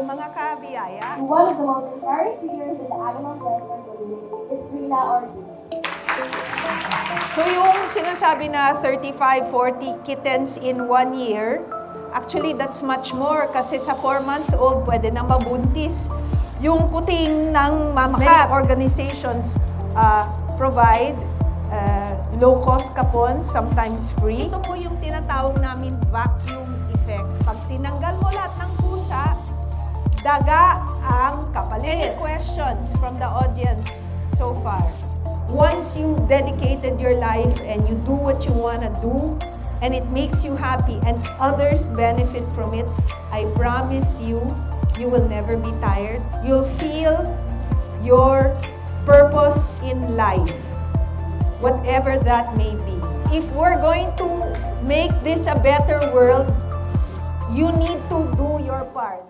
mga kabiyaya. One of the most inspiring figures in the animal welfare community is Rina Ortiz. So yung sinasabi na 35, 40 kittens in 1 year, actually that's much more kasi sa 4 months old pwede na mabuntis. Yung kuting ng many organizations provide low-cost kapon, sometimes free. Ito po yung tinatawag namin vacuum effect. Pag tinanggal mo lahat ng pusa, daga ang kapalit. Any questions from the audience so far? Once you dedicated your life and you do what you want to do, and it makes you happy and others benefit from it, I promise you, you will never be tired. You'll feel your purpose in life, whatever that may be. If we're going to make this a better world, you need to do your part.